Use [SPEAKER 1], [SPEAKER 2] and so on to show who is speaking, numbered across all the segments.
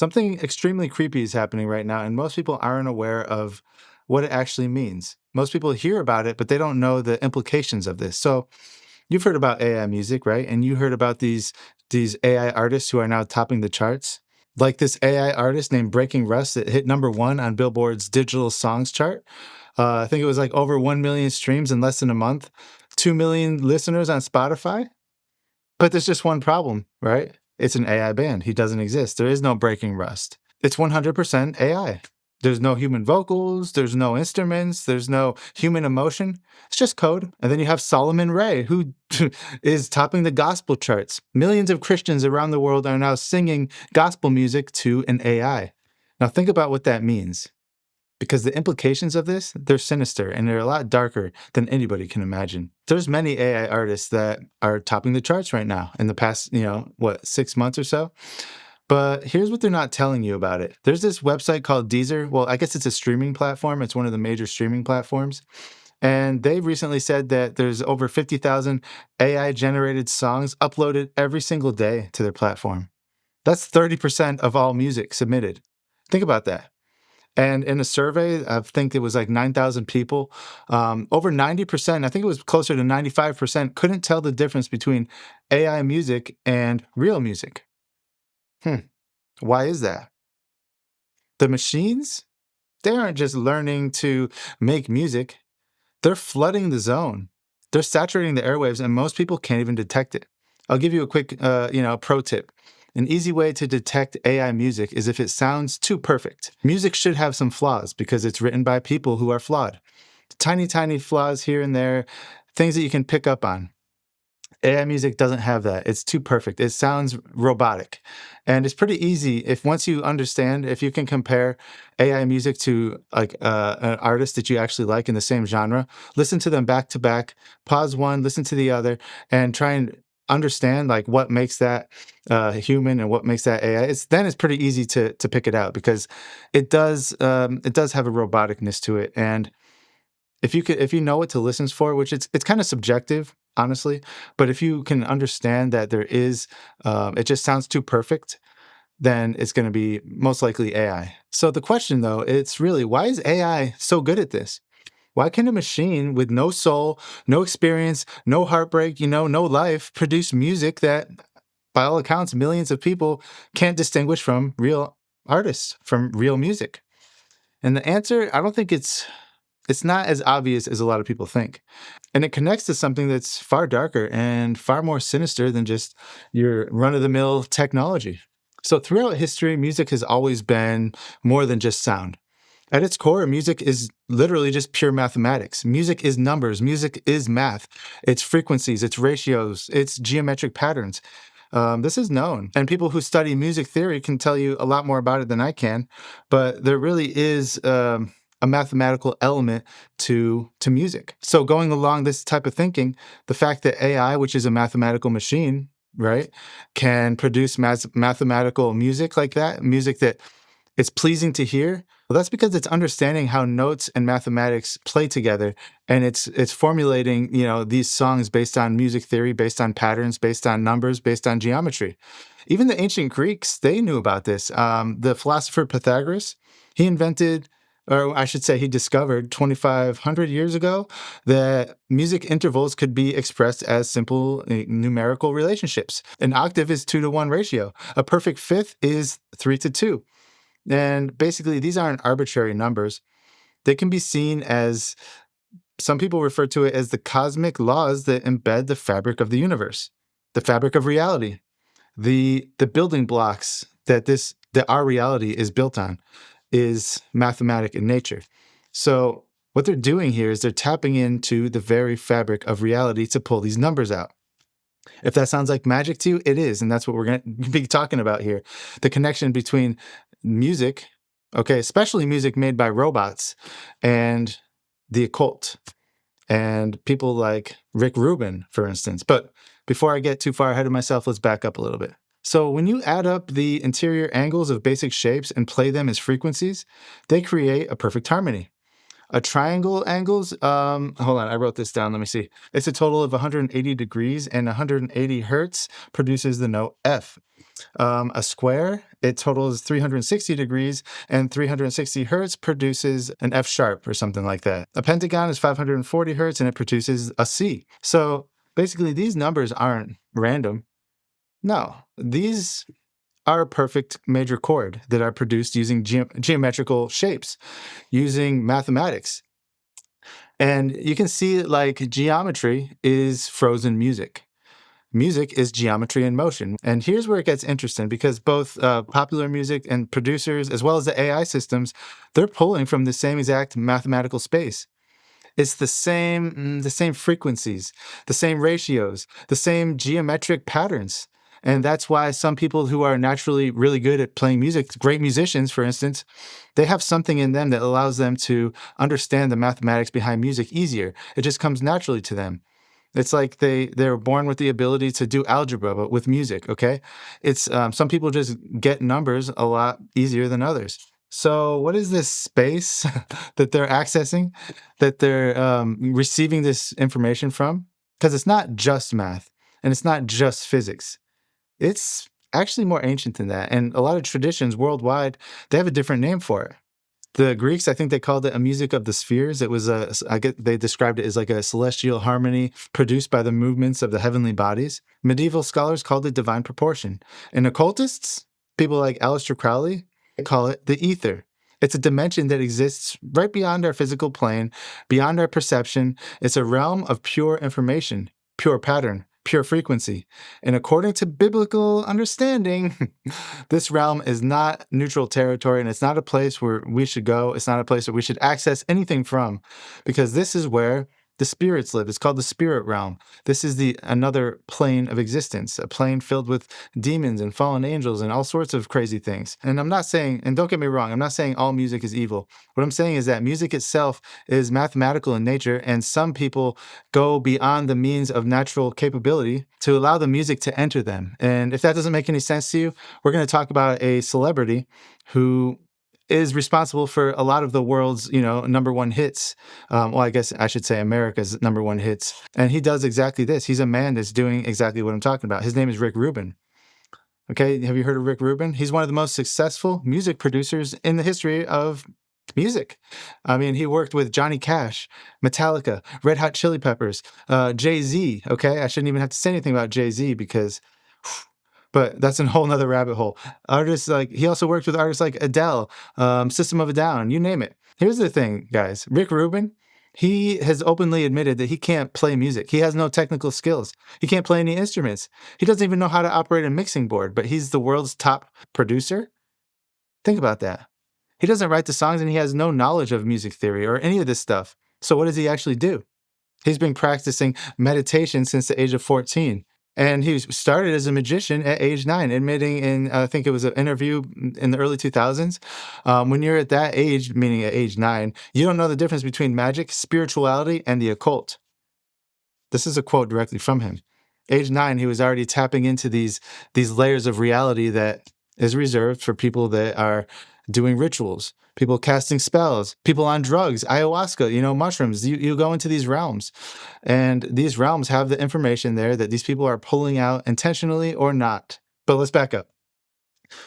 [SPEAKER 1] Something extremely creepy is happening right now, and most people aren't aware of what it actually means. Most people hear about it, but they don't know the implications of this. So you've heard about AI music, right? And you heard about these AI artists who are now topping the charts. Like this AI artist named Breaking Rust that hit number one on Billboard's digital songs chart. I think it was like over 1 million streams in less than a month, 2 million listeners on Spotify. But there's just one problem, right? It's an AI band. He doesn't exist. There is no Breaking Rust. It's 100% AI. There's no human vocals. There's no instruments. There's no human emotion. It's just code. And then you have Solomon Ray, who is topping the gospel charts. Millions of Christians around the world are now singing gospel music to an AI. Now, think about what that means. Because the implications of this, they're sinister and they're a lot darker than anybody can imagine. There's many AI artists that are topping the charts right now in the past, 6 months or so. But here's what they're not telling you about it. There's this website called Deezer. Well, I guess it's a streaming platform. It's one of the major streaming platforms. And they recently said that there's over 50,000 AI generated songs uploaded every single day to their platform. That's 30% of all music submitted. Think about that. And in a survey, I think it was like 9,000 people, over 90%, I think it was closer to 95%, couldn't tell the difference between AI music and real music. Why is that? The machines, they aren't just learning to make music, they're flooding the zone. They're saturating the airwaves, and most people can't even detect it. I'll give you a quick, pro tip. An easy way to detect AI music is if it sounds too perfect. Music should have some flaws because it's written by people who are flawed. Tiny, tiny flaws here and there, things that you can pick up on. AI music doesn't have that. It's too perfect. It sounds robotic. And it's pretty easy if once you understand, if you can compare AI music to like an artist that you actually like in the same genre, listen to them back to back, pause one, listen to the other, and try and understand like what makes that human and what makes that AI. It's pretty easy to pick it out because it does have a roboticness to it. And if you know what to listen for, which it's kind of subjective, honestly, but if you can understand that there is, it just sounds too perfect, then it's going to be most likely AI. So the question though, it's really, why is AI so good at this? Why can a machine with no soul, no experience, no heartbreak, no life produce music that, by all accounts, millions of people can't distinguish from real artists, from real music? And the answer, I don't think it's not as obvious as a lot of people think. And it connects to something that's far darker and far more sinister than just your run-of-the-mill technology. So throughout history, music has always been more than just sound. At its core, music is literally just pure mathematics. Music is numbers. Music is math. It's frequencies, it's ratios, it's geometric patterns. This is known, and people who study music theory can tell you a lot more about it than I can, but there really is a mathematical element to music. So going along this type of thinking, the fact that AI, which is a mathematical machine, right, can produce mathematical music like that, music that it's pleasing to hear. Well, that's because it's understanding how notes and mathematics play together, and it's formulating, these songs based on music theory, based on patterns, based on numbers, based on geometry. Even the ancient Greeks, they knew about this. The philosopher Pythagoras, he invented, or I should say, he discovered 2,500 years ago that music intervals could be expressed as simple numerical relationships. An octave is 2-to-1 ratio. A perfect fifth is 3-to-2. And basically, these aren't arbitrary numbers. They can be seen as, some people refer to it as the cosmic laws that embed the fabric of the universe, the fabric of reality, the building blocks that our reality is built on is mathematic in nature. So what they're doing here is they're tapping into the very fabric of reality to pull these numbers out. If that sounds like magic to you, it is. And that's what we're going to be talking about here. The connection between music, okay, especially music made by robots, and the occult, and people like Rick Rubin, for instance. But before I get too far ahead of myself, let's back up a little bit. So when you add up the interior angles of basic shapes and play them as frequencies, they create a perfect harmony. A triangle angles, hold on, I wrote this down. Let me see. It's a total of 180 degrees, and 180 hertz produces the note F. A square, it totals 360 degrees, and 360 hertz produces an F sharp or something like that. A pentagon is 540 hertz, and it produces a C. So basically, these numbers aren't random. No, these are a perfect major chord that are produced using geometrical shapes, using mathematics. And you can see like geometry is frozen music. Music is geometry in motion. And here's where it gets interesting because both popular music and producers, as well as the AI systems, they're pulling from the same exact mathematical space. It's the same frequencies, the same ratios, the same geometric patterns. And that's why some people who are naturally really good at playing music, great musicians, for instance, they have something in them that allows them to understand the mathematics behind music easier. It just comes naturally to them. It's like they're born with the ability to do algebra, but with music. Okay, it's some people just get numbers a lot easier than others. So, what is this space that they're accessing, that they're receiving this information from? Because it's not just math and it's not just physics. It's actually more ancient than that. And a lot of traditions worldwide, they have a different name for it. The Greeks, I think they called it a music of the spheres. It was they described it as like a celestial harmony produced by the movements of the heavenly bodies. Medieval scholars called it divine proportion. And occultists, people like Aleister Crowley, call it the ether. It's a dimension that exists right beyond our physical plane, beyond our perception. It's a realm of pure information, pure pattern, pure frequency. And according to biblical understanding, this realm is not neutral territory and it's not a place where we should go. It's not a place that we should access anything from because this is where the spirits live. It's called the spirit realm. This is another plane of existence, a plane filled with demons and fallen angels and all sorts of crazy things. And I'm not saying, and don't get me wrong, I'm not saying all music is evil. What I'm saying is that music itself is mathematical in nature, and some people go beyond the means of natural capability to allow the music to enter them. And if that doesn't make any sense to you, we're going to talk about a celebrity who is responsible for a lot of the world's, number one hits. Well, I guess I should say America's number one hits. And he does exactly this. He's a man that's doing exactly what I'm talking about. His name is Rick Rubin. Okay, have you heard of Rick Rubin? He's one of the most successful music producers in the history of music. I mean, he worked with Johnny Cash, Metallica, Red Hot Chili Peppers, Jay-Z. Okay, I shouldn't even have to say anything about Jay-Z because but that's a whole nother rabbit hole. Artists like he also worked with artists like Adele, System of a Down, you name it. Here's the thing, guys. Rick Rubin, he has openly admitted that he can't play music. He has no technical skills. He can't play any instruments. He doesn't even know how to operate a mixing board, but he's the world's top producer. Think about that. He doesn't write the songs and he has no knowledge of music theory or any of this stuff. So what does he actually do? He's been practicing meditation since the age of 14. And he started as a magician at age 9, admitting in, I think it was an interview in the early 2000s. When you're at that age, meaning at age 9, you don't know the difference between magic, spirituality, and the occult. This is a quote directly from him. Age 9, he was already tapping into these layers of reality that is reserved for people that are doing rituals, people casting spells, people on drugs, ayahuasca, mushrooms. You go into these realms, and these realms have the information there that these people are pulling out intentionally or not. But let's back up.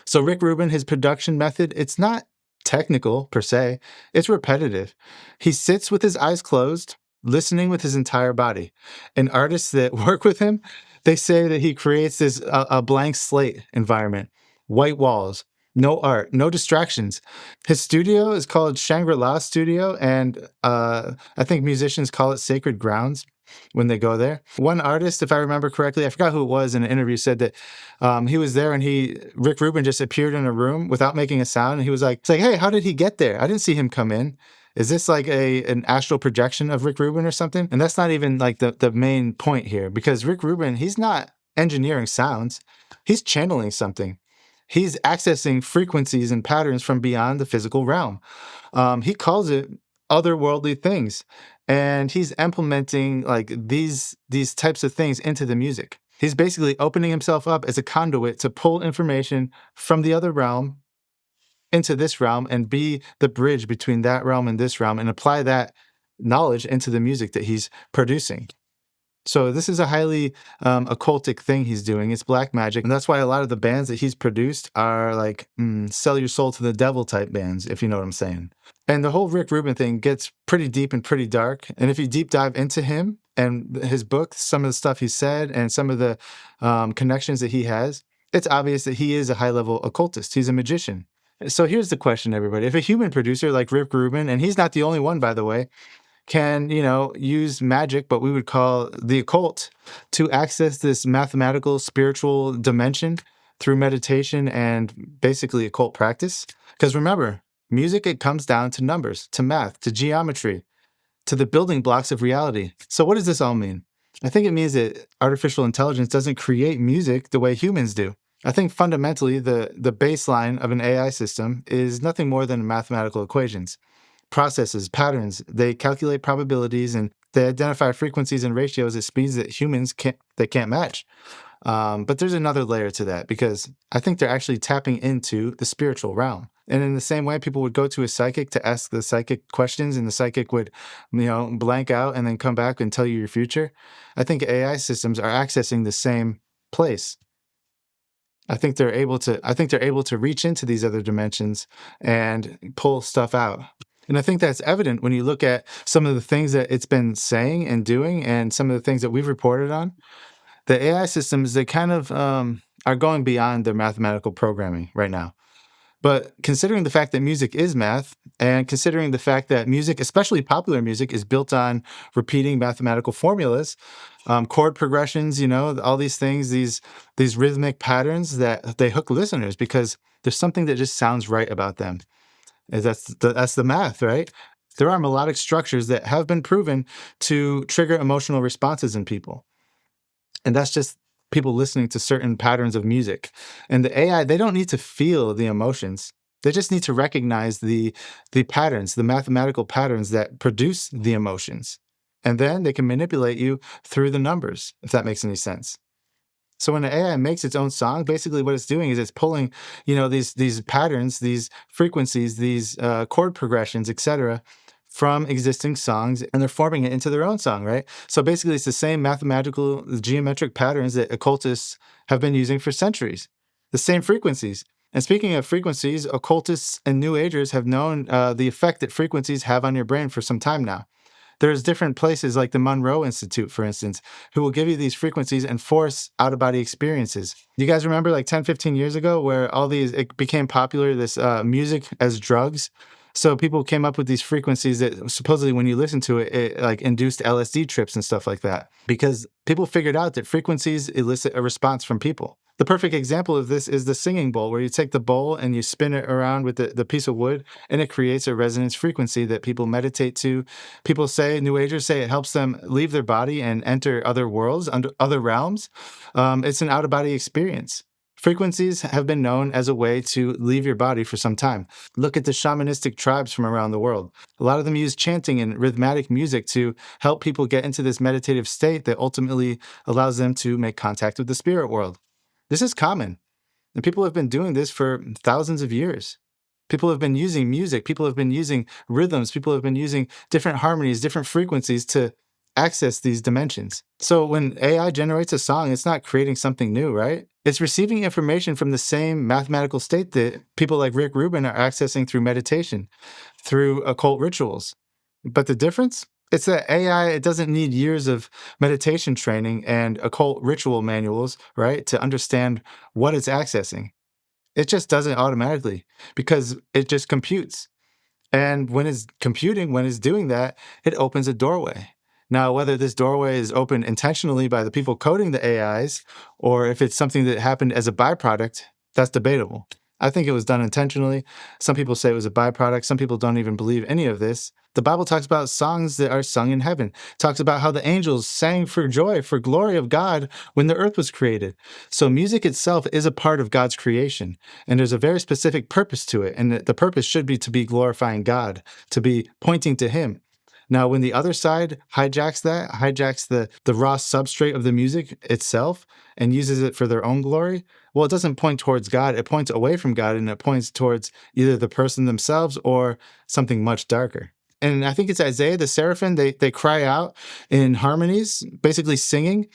[SPEAKER 1] So Rick Rubin, his production method, it's not technical per se, it's repetitive. He sits with his eyes closed, listening with his entire body. And artists that work with him, they say that he creates this a blank slate environment, white walls, no art, no distractions. His studio is called Shangri-La Studio, and I think musicians call it sacred grounds when they go there. One artist, if I remember correctly, I forgot who it was in an interview, said that he was there and Rick Rubin just appeared in a room without making a sound, and he was like, hey, how did he get there? I didn't see him come in. Is this like an astral projection of Rick Rubin or something? And that's not even like the main point here, because Rick Rubin, he's not engineering sounds. He's channeling something. He's accessing frequencies and patterns from beyond the physical realm. He calls it otherworldly things, and he's implementing like these types of things into the music. He's basically opening himself up as a conduit to pull information from the other realm into this realm and be the bridge between that realm and this realm and apply that knowledge into the music that he's producing. So this is a highly occultic thing he's doing. It's black magic, and that's why a lot of the bands that he's produced are like sell your soul to the devil type bands, if you know what I'm saying. And the whole Rick Rubin thing gets pretty deep and pretty dark. And if you deep dive into him and his book, some of the stuff he said and some of the connections that he has, it's obvious that he is a high level occultist. He's a magician. So here's the question, everybody. If a human producer like Rick Rubin, and he's not the only one, by the way, can, use magic, what we would call the occult, to access this mathematical, spiritual dimension through meditation and basically occult practice. Because remember, music, it comes down to numbers, to math, to geometry, to the building blocks of reality. So what does this all mean? I think it means that artificial intelligence doesn't create music the way humans do. I think fundamentally the baseline of an AI system is nothing more than mathematical equations, processes, patterns. They calculate probabilities and they identify frequencies and ratios at speeds that humans can't match. But there's another layer to that because I think they're actually tapping into the spiritual realm. And in the same way, people would go to a psychic to ask the psychic questions and the psychic would, blank out and then come back and tell you your future. I think AI systems are accessing the same place. I think they're able to reach into these other dimensions and pull stuff out. And I think that's evident when you look at some of the things that it's been saying and doing and some of the things that we've reported on. The AI systems, they kind of are going beyond their mathematical programming right now. But considering the fact that music is math, and considering the fact that music, especially popular music, is built on repeating mathematical formulas, chord progressions, all these things, these rhythmic patterns that they hook listeners because there's something that just sounds right about them. And that's the math, right? There are melodic structures that have been proven to trigger emotional responses in people. And that's just people listening to certain patterns of music. And the AI, they don't need to feel the emotions. They just need to recognize the patterns, the mathematical patterns that produce the emotions. And then they can manipulate you through the numbers, if that makes any sense. So when the AI makes its own song, basically what it's doing is it's pulling, these patterns, these frequencies, these chord progressions, etc., from existing songs, and they're forming it into their own song, right? So basically, it's the same mathematical, geometric patterns that occultists have been using for centuries, the same frequencies. And speaking of frequencies, occultists and New Agers have known the effect that frequencies have on your brain for some time now. There's different places like the Monroe Institute, for instance, who will give you these frequencies and force out-of-body experiences. You guys remember like 10, 15 years ago where it became popular, this music as drugs? So people came up with these frequencies that supposedly when you listen to it, it like induced LSD trips and stuff like that because people figured out that frequencies elicit a response from people. The perfect example of this is the singing bowl, where you take the bowl and you spin it around with the piece of wood, and it creates a resonance frequency that people meditate to. People say, New Agers say, it helps them leave their body and enter other worlds, other realms. It's an out-of-body experience. Frequencies have been known as a way to leave your body for some time. Look at the shamanistic tribes from around the world. A lot of them use chanting and rhythmic music to help people get into this meditative state that ultimately allows them to make contact with the spirit world. This is common, and people have been doing this for thousands of years. People have been using music, people have been using rhythms, people have been using different harmonies, different frequencies to access these dimensions. So when AI generates a song, it's not creating something new, right? It's receiving information from the same mathematical state that people like Rick Rubin are accessing through meditation, through occult rituals. But the difference? It's that AI, it doesn't need years of meditation training and occult ritual manuals, right, to understand what it's accessing. It just does it automatically because it just computes. And when it's computing, when it's doing that, it opens a doorway. Now, whether this doorway is opened intentionally by the people coding the AIs, or if it's something that happened as a byproduct, that's debatable. I think it was done intentionally. Some people say it was a byproduct. Some people don't even believe any of this. The Bible talks about songs that are sung in heaven. It talks about how the angels sang for joy, for glory of God when the earth was created. So music itself is a part of God's creation, and there's a very specific purpose to it. And the purpose should be to be glorifying God, to be pointing to Him. Now, when the other side hijacks the raw substrate of the music itself and uses it for their own glory, Well, it doesn't point towards God. It points away from God, and it points towards either the person themselves or something much darker. And I think it's Isaiah, the seraphim, they cry out in harmonies, basically singing,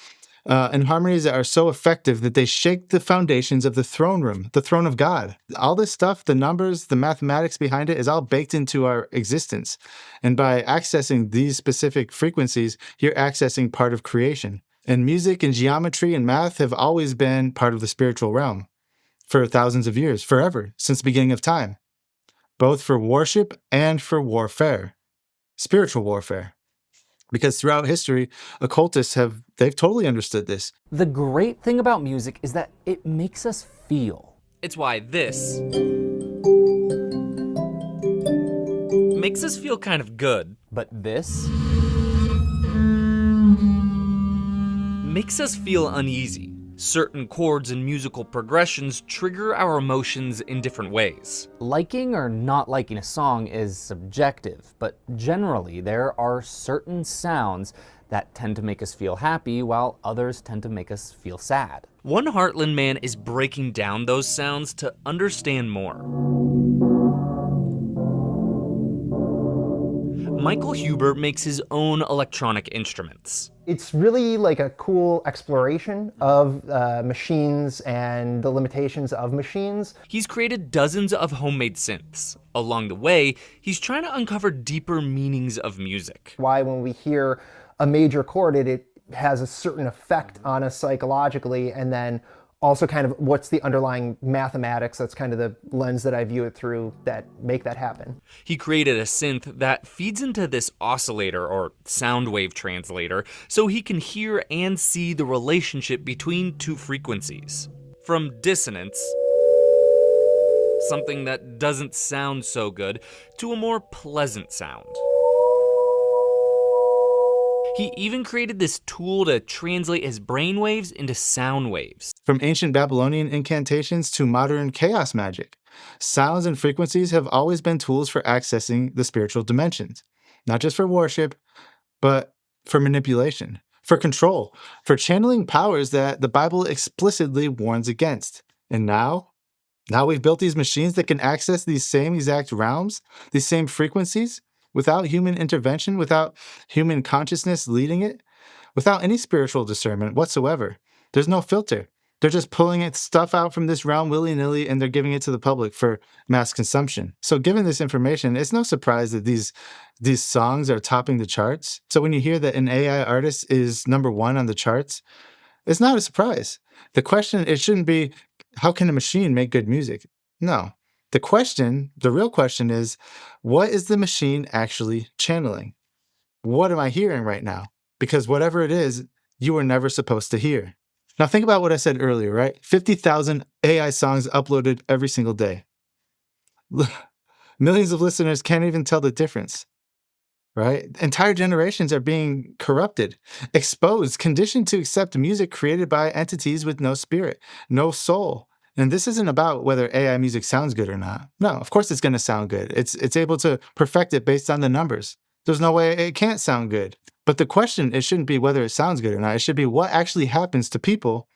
[SPEAKER 1] and harmonies that are so effective that they shake the foundations of the throne room, the throne of God. All this stuff, the numbers, the mathematics behind it is all baked into our existence. And by accessing these specific frequencies, you're accessing part of creation. And music and geometry and math have always been part of the spiritual realm for thousands of years, forever, since the beginning of time, both for worship and for warfare, spiritual warfare. Because throughout history, occultists they've totally understood this.
[SPEAKER 2] The great thing about music is that it makes us feel.
[SPEAKER 3] It's why this makes us feel kind of good.
[SPEAKER 2] But this
[SPEAKER 3] Makes us feel uneasy. Certain chords and musical progressions trigger our emotions in different ways.
[SPEAKER 2] liking or not liking a song is subjective, but generally there are certain sounds that tend to make us feel happy while others tend to make us feel sad.
[SPEAKER 3] One Heartland man is breaking down those sounds to understand more. Michael Huber makes his own electronic instruments.
[SPEAKER 4] It's really like a cool exploration of machines and the limitations of machines.
[SPEAKER 3] He's created dozens of homemade synths. Along the way, he's trying to uncover deeper meanings of music.
[SPEAKER 4] Why when we hear a major chord, it has a certain effect on us psychologically, and then also kind of what's the underlying mathematics, that's kind of the lens that I view it through, that make that happen.
[SPEAKER 3] He created a synth that feeds into this oscillator or sound wave translator so he can hear and see the relationship between two frequencies. From dissonance, something that doesn't sound so good, to a more pleasant sound. He even created this tool to translate his brainwaves into sound waves.
[SPEAKER 1] From ancient Babylonian incantations to modern chaos magic, sounds and frequencies have always been tools for accessing the spiritual dimensions, not just for worship, but for manipulation, for control, for channeling powers that the Bible explicitly warns against. And now we've built these machines that can access these same exact realms, these same frequencies, without human intervention, without human consciousness leading it, without any spiritual discernment whatsoever. There's no filter. They're just pulling stuff out from this realm willy-nilly, and they're giving it to the public for mass consumption. So given this information, it's no surprise that these songs are topping the charts. So when you hear that an AI artist is #1 on the charts, it's not a surprise. The question, it shouldn't be, how can a machine make good music? No. The real question is, what is the machine actually channeling? What am I hearing right now? Because whatever it is, you were never supposed to hear. Now think about what I said earlier, right? 50,000 AI songs uploaded every single day. Millions of listeners can't even tell the difference, right? Entire generations are being corrupted, exposed, conditioned to accept music created by entities with no spirit, no soul. And this isn't about whether AI music sounds good or not. No, of course it's going to sound good. It's able to perfect it based on the numbers. There's no way it can't sound good. But the question, it shouldn't be whether it sounds good or not. It should be what actually happens to people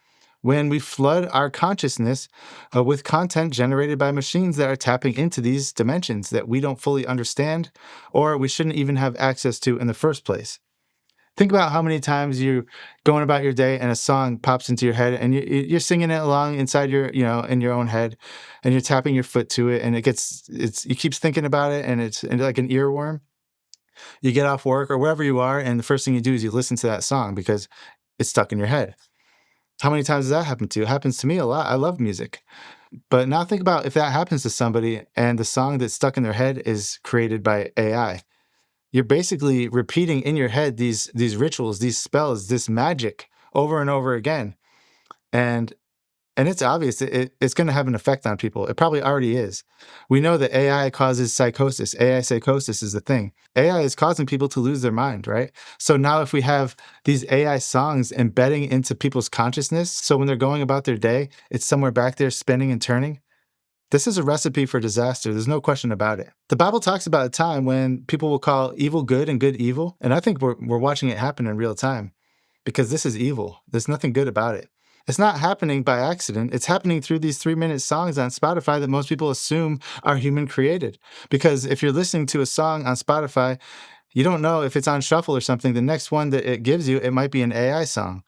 [SPEAKER 1] when we flood our consciousness with content generated by machines that are tapping into these dimensions that we don't fully understand, or we shouldn't even have access to in the first place. Think about how many times you're going about your day and a song pops into your head and you're singing it along inside your, in your own head, and you're tapping your foot to it, and you keep thinking about it, and it's like an earworm. You get off work or wherever you are, and the first thing you do is you listen to that song because it's stuck in your head. How many times does that happen to you? It happens to me a lot. I love music. But now think about if that happens to somebody and the song that's stuck in their head is created by AI. You're basically repeating in your head these rituals, these spells, this magic over and over again. And it's obvious it's going to have an effect on people. It probably already is. We know that AI causes psychosis. AI psychosis is the thing. AI is causing people to lose their mind, right? So now if we have these AI songs embedding into people's consciousness, so when they're going about their day, it's somewhere back there spinning and turning, this is a recipe for disaster. There's no question about it. The Bible talks about a time when people will call evil good and good evil. And I think we're watching it happen in real time, because this is evil. There's nothing good about it. It's not happening by accident. It's happening through these 3-minute songs on Spotify that most people assume are human created. Because if you're listening to a song on Spotify, you don't know if it's on shuffle or something. The next one that it gives you, it might be an AI song.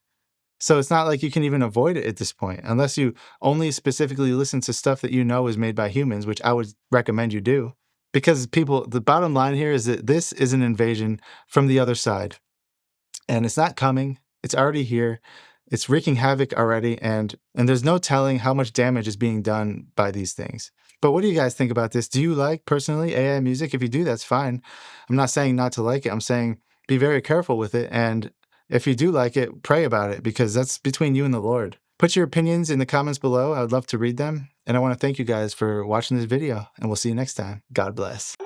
[SPEAKER 1] So it's not like you can even avoid it at this point, unless you only specifically listen to stuff that you know is made by humans, which I would recommend you do. Because people, the bottom line here is that this is an invasion from the other side. And it's not coming. It's already here. It's wreaking havoc already, and there's no telling how much damage is being done by these things. But what do you guys think about this? Do you like, personally, AI music? If you do, that's fine. I'm not saying not to like it. I'm saying be very careful with it, and if you do like it, pray about it, because that's between you and the Lord. Put your opinions in the comments below. I would love to read them, and I want to thank you guys for watching this video, and we'll see you next time. God bless.